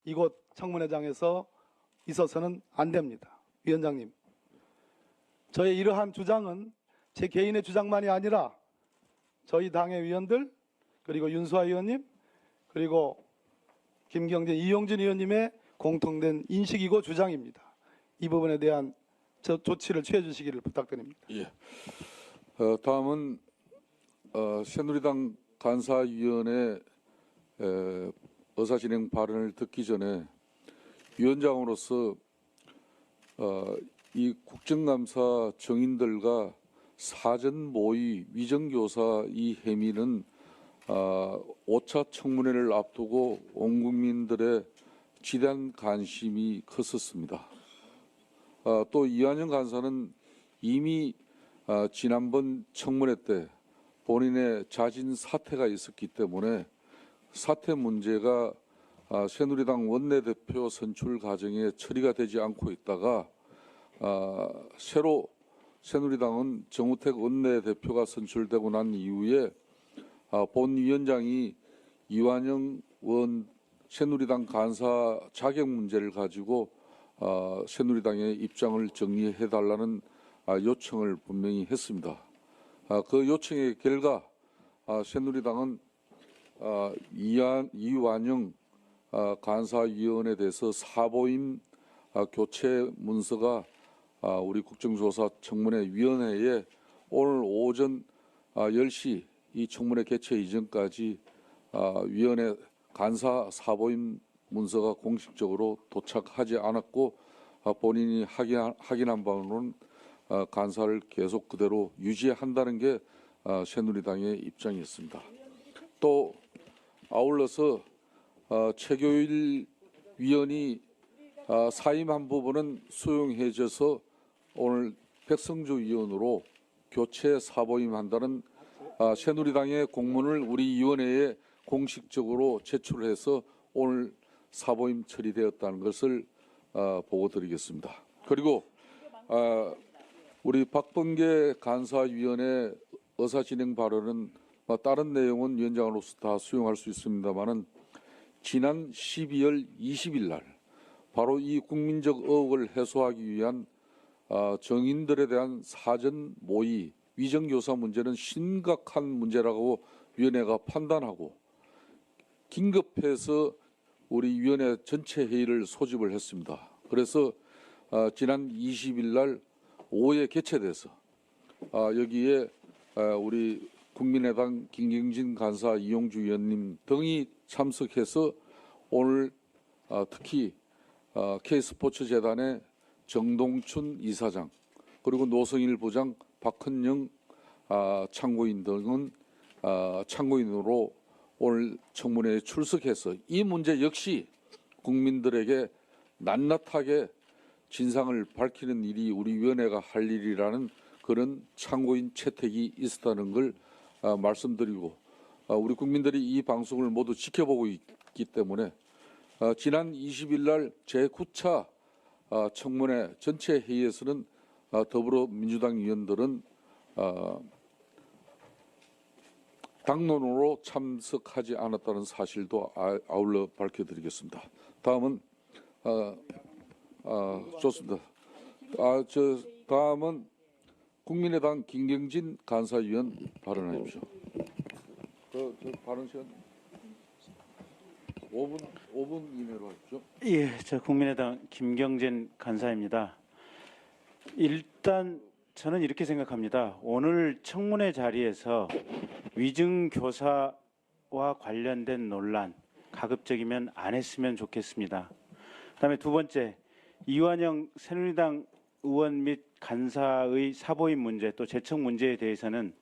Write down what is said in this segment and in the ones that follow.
이곳 청문회장에서 있어서는 안 됩니다. 위원장님, 저의 이러한 주장은 제 개인의 주장만이 아니라 저희 당의 위원들, 그리고 윤수아 의원님, 그리고 김경진, 이용진 의원님의 공통된 인식이고 주장입니다. 이 부분에 대한 조치를 취해 주시기를 부탁드립니다. 예. 다음은 새누리당 간사위원회 의사진행 발언을 듣기 전에 위원장으로서 이 국정감사 정인들과 사전 모의 위정교사 이 혐의는 5차 청문회를 앞두고 온 국민들의 지대한 관심이 컸었습니다. 또 이완영 간사는 이미 지난번 청문회 때 본인의 자진 사퇴가 있었기 때문에 사퇴 문제가 새누리당 원내대표 선출 과정에 처리가 되지 않고 있다가 새로 새누리당은 정우택 원내대표가 선출되고 난 이후에 본위원장이 이완영 의원 새누리당 간사 자격 문제를 가지고 새누리당의 입장을 정리해달라는 요청을 분명히 했습니다. 그 요청의 결과 새누리당은 이완영 간사위원에 대해서 사보임 교체 문서가 우리 국정조사 청문회 위원회에 오늘 오전 10시 이 청문회 개최 이전까지 위원회 간사 사보임 문서가 공식적으로 도착하지 않았고 본인이 확인한 바로는 간사를 계속 그대로 유지한다는 게 새누리당의 입장이었습니다. 또 아울러서 최교일 위원이 사임한 부분은 수용해져서 오늘 백성주 위원으로 교체 사보임한다는 새누리당의 공문을 우리 위원회에 공식적으로 제출해서 오늘 사보임 처리되었다는 것을 보고드리겠습니다. 그리고 우리 박범계 간사위원회 의사진행 발언은 다른 내용은 위원장으로서 다 수용할 수 있습니다만은 지난 12월 20일 날 바로 이 국민적 의혹을 해소하기 위한 정인들에 대한 사전 모의 위정교사 문제는 심각한 문제라고 위원회가 판단하고 긴급해서 우리 위원회 전체 회의를 소집을 했습니다. 그래서 지난 20일 날 오후에 개최돼서 여기에 우리 국민의당 김경진 간사, 이용주 위원님 등이 참석해서 오늘 특히 K스포츠재단의 정동춘 이사장 그리고 노성일 부장, 박헌영 참고인 등은 참고인으로 오늘 청문회에 출석해서 이 문제 역시 국민들에게 낱낱하게 진상을 밝히는 일이 우리 위원회가 할 일이라는 그런 참고인 채택이 있었다는 걸 말씀드리고 우리 국민들이 이 방송을 모두 지켜보고 있기 때문에 지난 20일 날 제9차 청문회 전체 회의에서는 더불어민주당 의원들은 당론으로 참석하지 않았다는 사실도 아울러 밝혀드리겠습니다. 다음은 좋습니다. 다음은 국민의당 김경진 간사위원 발언하십시오. 저 발언 시간 5분 이내로 하십시오. 예, 저 국민의당 김경진 간사입니다. 일단 저는 이렇게 생각합니다. 오늘 청문회 자리에서 위증교사와 관련된 논란 가급적이면 안 했으면 좋겠습니다. 그다음에 두 번째, 이완영 새누리당 의원 및 간사의 사보임 문제 또 재청 문제에 대해서는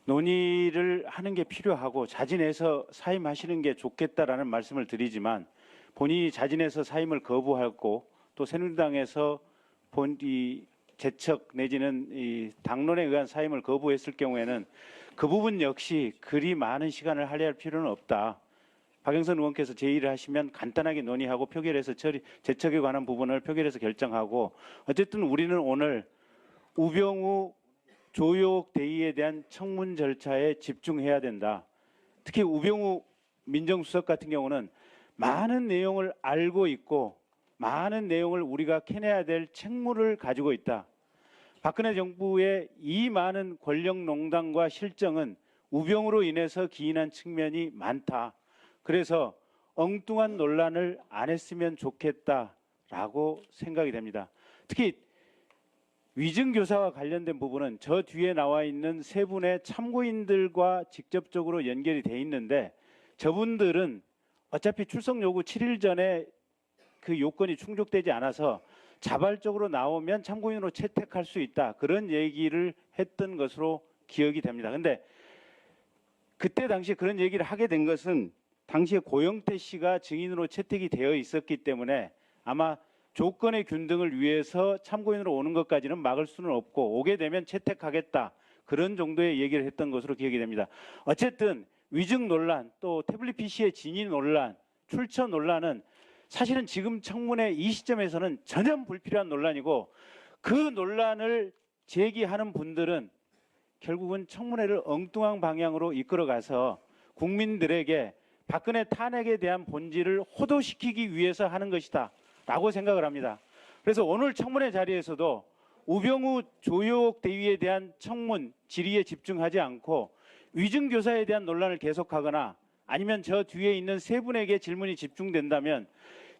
논의를 하는 게 필요하고 자진해서 사임하시는 게 좋겠다라는 말씀을 드리지만 본인이 자진해서 사임을 거부하고 또 새누리당에서 본이 재척 내지는 이 당론에 의한 사임을 거부했을 경우에는 그 부분 역시 그리 많은 시간을 할애할 필요는 없다. 박영선 의원께서 제의를 하시면 간단하게 논의하고 표결해서 재척에 관한 부분을 표결해서 결정하고 어쨌든 우리는 오늘 우병우 조효옥 대의에 대한 청문 절차에 집중해야 된다. 특히 우병우 민정수석 같은 경우는 많은 내용을 알고 있고 많은 내용을 우리가 캐내야 될 책무를 가지고 있다. 박근혜 정부의 이 많은 권력 농단과 실정은 우병우로 인해서 기인한 측면이 많다. 그래서 엉뚱한 논란을 안 했으면 좋겠다라고 생각이 됩니다. 특히 위증교사와 관련된 부분은 저 뒤에 나와 있는 세 분의 참고인들과 직접적으로 연결이 돼 있는데 저분들은 어차피 출석 요구 7일 전에 그 요건이 충족되지 않아서 자발적으로 나오면 참고인으로 채택할 수 있다. 그런 얘기를 했던 것으로 기억이 됩니다. 근데 그때 당시에 그런 얘기를 하게 된 것은 당시에 고영태 씨가 증인으로 채택이 되어 있었기 때문에 아마 조건의 균등을 위해서 참고인으로 오는 것까지는 막을 수는 없고 오게 되면 채택하겠다. 그런 정도의 얘기를 했던 것으로 기억이 됩니다. 어쨌든 위증 논란, 또 태블릿 PC의 진위 논란, 출처 논란은 사실은 지금 청문회 이 시점에서는 전혀 불필요한 논란이고 그 논란을 제기하는 분들은 결국은 청문회를 엉뚱한 방향으로 이끌어가서 국민들에게 박근혜 탄핵에 대한 본질을 호도시키기 위해서 하는 것이다 라고 생각을 합니다. 그래서 오늘 청문회 자리에서도 우병우 조효옥 대위에 대한 청문 질의에 집중하지 않고 위증교사에 대한 논란을 계속하거나 아니면 저 뒤에 있는 세 분에게 질문이 집중된다면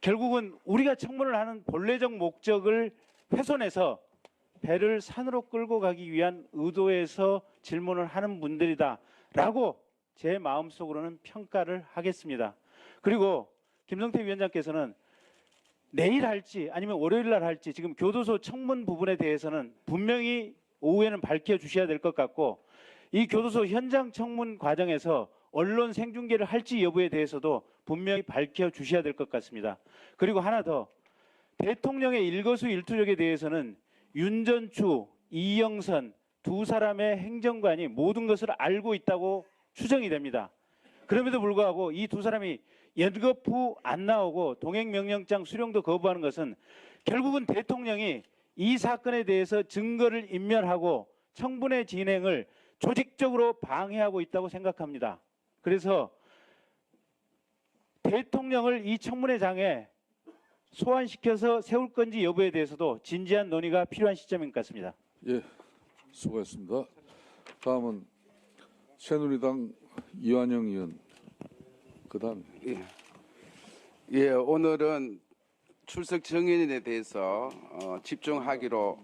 결국은 우리가 청문을 하는 본래적 목적을 훼손해서 배를 산으로 끌고 가기 위한 의도에서 질문을 하는 분들이다라고 제 마음속으로는 평가를 하겠습니다. 그리고 김성태 위원장께서는 내일 할지 아니면 월요일 날 할지 지금 교도소 청문 부분에 대해서는 분명히 오후에는 밝혀주셔야 될 것 같고 이 교도소 현장 청문 과정에서 언론 생중계를 할지 여부에 대해서도 분명히 밝혀주셔야 될 것 같습니다. 그리고 하나 더, 대통령의 일거수일투족에 대해서는 윤전추, 이영선 두 사람의 행정관이 모든 것을 알고 있다고 추정이 됩니다. 그럼에도 불구하고 이 두 사람이 연급 후 안 나오고 동행명령장 수령도 거부하는 것은 결국은 대통령이 이 사건에 대해서 증거를 인멸하고 청문회 진행을 조직적으로 방해하고 있다고 생각합니다. 그래서 대통령을 이 청문회장에 소환시켜서 세울 건지 여부에 대해서도 진지한 논의가 필요한 시점인 것 같습니다. 예, 수고했습니다. 다음은 새누리당 이완영 의원. 그다음. 예, 오늘은 출석 증인에 대해서 집중하기로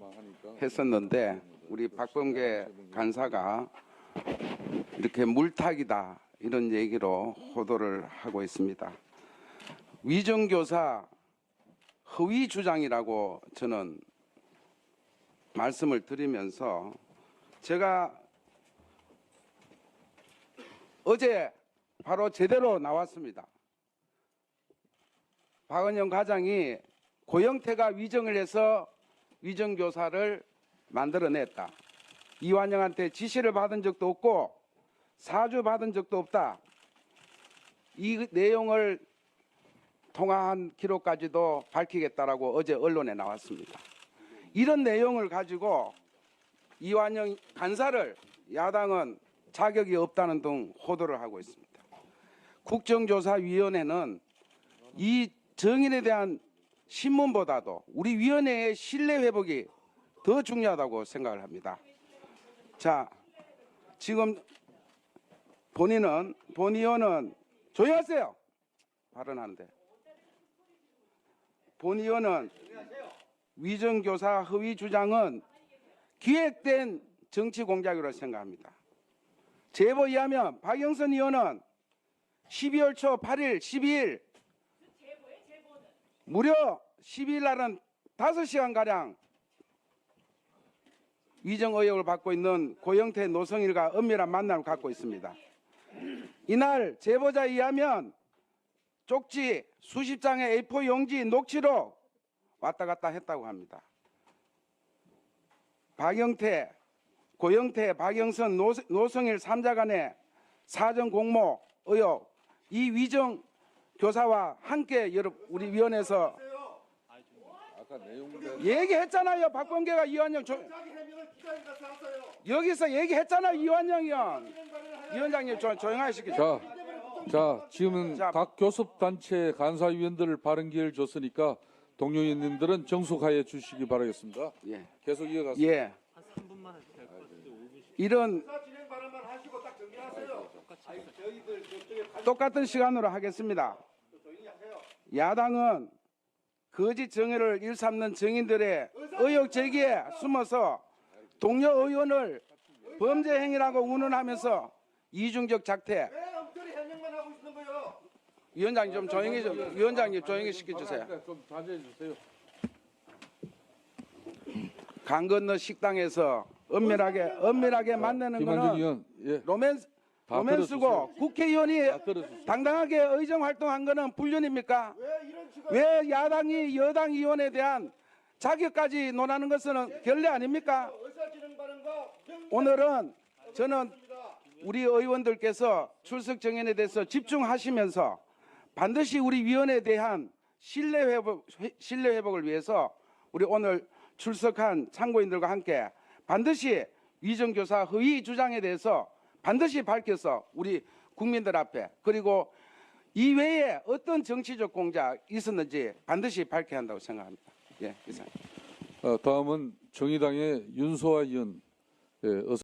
했었는데 우리 박범계 간사가 이렇게 물타기다 이런 얘기로 호도를 하고 있습니다. 위정교사 허위 주장이라고 저는 말씀을 드리면서 제가 어제 바로 제대로 나왔습니다. 박은영 과장이 고영태가 위정을 해서 위정교사를 만들어냈다. 이완영한테 지시를 받은 적도 없고 사주 받은 적도 없다. 이 내용을 통화한 기록까지도 밝히겠다라고 어제 언론에 나왔습니다. 이런 내용을 가지고 이완영 간사를 야당은 자격이 없다는 등 호도를 하고 있습니다. 국정조사위원회는 이 정인에 대한 신문보다도 우리 위원회의 신뢰 회복이 더 중요하다고 생각을 합니다. 자, 지금 본 의원은 조용하세요. 발언하는데. 본 의원은 위정교사 허위 주장은 기획된 정치 공작이라고 생각합니다. 제보에 의하면 박영선 의원은 12월 초 8일, 12일 무려 12일 날은 5시간가량 위정 의혹을 받고 있는 고영태, 노성일과 은밀한 만남을 갖고 있습니다. 이날 제보자에 의하면 쪽지 수십 장의 A4 용지 녹취록 왔다 갔다 했다고 합니다. 박영태, 고영태, 박영선, 노성일 3자 간의 사전 공모 의혹, 이 위정 교사와 함께 우리 위원회에서 얘기했잖아요. 박범계가 이완영 여기서 얘기했잖아요. 이완영 의원. 위원장님 조용하시겠죠. 자, 자, 지금은 자. 각 교섭단체 간사위원들 발언 기회를 줬으니까 동료 의원님들은 정숙하여 주시기 바라겠습니다. 예. 계속 이어가세요. 예. 이런 똑같은 시간으로 하겠습니다. 야당은 거짓 정의를 일삼는 정인들의 의혹 제기에 숨어서 동료 의원을 범죄 행위라고 운운하면서 이중적 작태. 위원장님 좀 조용히 좀 위원장님 조용히 시켜주세요. 좀 자제해 주세요. 강 건너 식당에서 엄밀하게 만나는 김한중 거는 의원, 예, 다 로맨스고 들어주세요. 국회의원이 다 들어주세요. 당당하게 의정 활동한 거는 불륜입니까? 왜 야당이 여당 의원에 대한 자격까지 논하는 것은 결례 아닙니까? 오늘은 저는 우리 의원들께서 출석 정연에 대해서 집중하시면서 반드시 우리 위원회에 대한 신뢰 회복을 위해서 우리 오늘 출석한 참고인들과 함께 반드시 위정교사 허위 주장에 대해서 반드시 밝혀서 우리 국민들 앞에 그리고 이외에 어떤 정치적 공작 있었는지 반드시 밝혀야 한다고 생각합니다. 예, 이상. 다음은 정의당의 윤소아 의원, 예, 어서